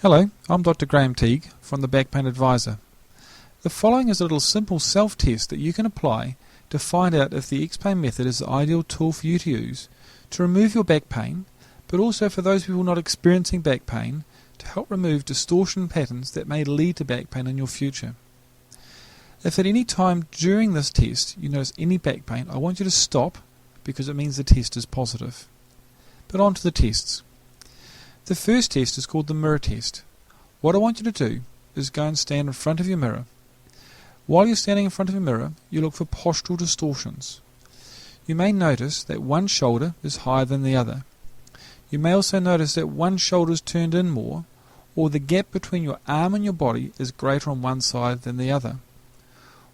Hello, I'm Dr. Graham Teague from the Back Pain Advisor. The following is a little simple self-test that you can apply to find out if the X-Pain method is the ideal tool for you to use to remove your back pain, but also for those people not experiencing back pain to help remove distortion patterns that may lead to back pain in your future. If at any time during this test you notice any back pain, I want you to stop because it means the test is positive. But on to the tests. The first test is called the mirror test. What I want you to do is go and stand in front of your mirror. While you're standing in front of your mirror, you look for postural distortions. You may notice that one shoulder is higher than the other. You may also notice that one shoulder is turned in more, or the gap between your arm and your body is greater on one side than the other.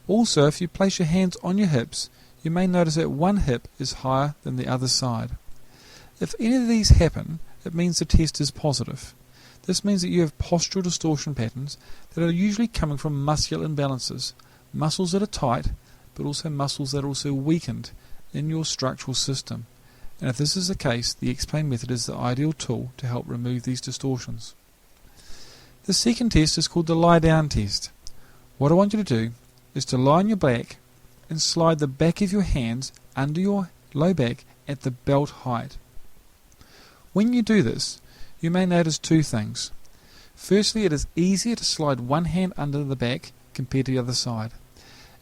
Also, if you place your hands on your hips, you may notice that one hip is higher than the other side. If any of these happen, it means the test is positive. This means that you have postural distortion patterns that are usually coming from muscular imbalances, muscles that are tight, but also muscles that are also weakened in your structural system. And if this is the case, the X-Pain method is the ideal tool to help remove these distortions. The second test is called the lie down test. What I want you to do is to lie on your back and slide the back of your hands under your low back at the belt height. When you do this, you may notice two things. Firstly, it is easier to slide one hand under the back compared to the other side.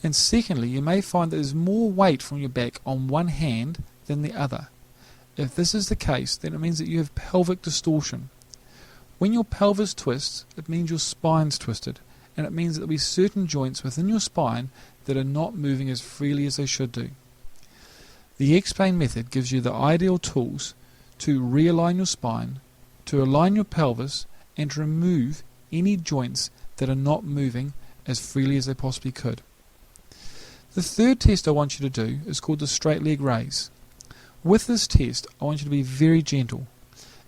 And secondly, you may find that there is more weight from your back on one hand than the other. If this is the case, then it means that you have pelvic distortion. When your pelvis twists, it means your spine's twisted, and it means that there will be certain joints within your spine that are not moving as freely as they should do. The X-Pain method gives you the ideal tools to realign your spine, to align your pelvis, and to remove any joints that are not moving as freely as they possibly could. The third test I want you to do is called the straight leg raise. With this test, I want you to be very gentle.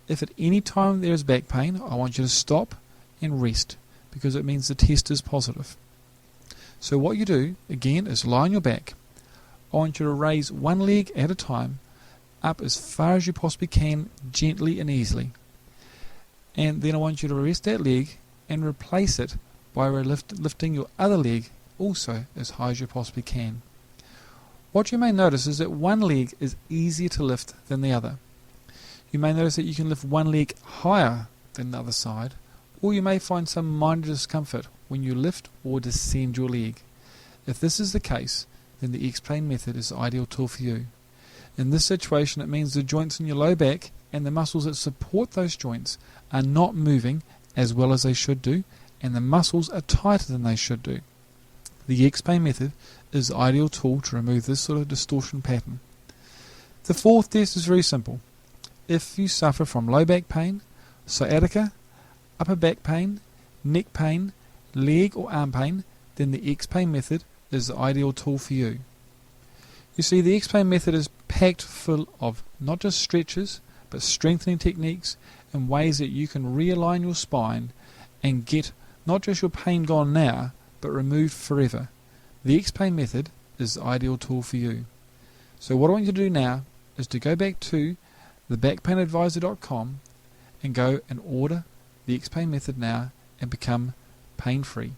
If at any time there is back pain, I want you to stop and rest, because it means the test is positive. So what you do, again, is lie on your back. I want you to raise one leg at a time, up as far as you possibly can, gently and easily. And then I want you to rest that leg and replace it by lifting your other leg also as high as you possibly can. What you may notice is that one leg is easier to lift than the other. You may notice that you can lift one leg higher than the other side, or you may find some minor discomfort when you lift or descend your leg. If this is the case, then the X-Pain method is the ideal tool for you. In this situation, it means the joints in your low back and the muscles that support those joints are not moving as well as they should do, and the muscles are tighter than they should do. The X-Pain method is the ideal tool to remove this sort of distortion pattern. The fourth test is very simple. If you suffer from low back pain, sciatica, upper back pain, neck pain, leg or arm pain, then the X-Pain method is the ideal tool for you. You see, the X-Pain method is packed full of not just stretches, but strengthening techniques and ways that you can realign your spine and get not just your pain gone now, but removed forever. The X-Pain method is the ideal tool for you. So what I want you to do now is to go back to thebackpainadvisor.com and go and order the X-Pain method now and become pain-free.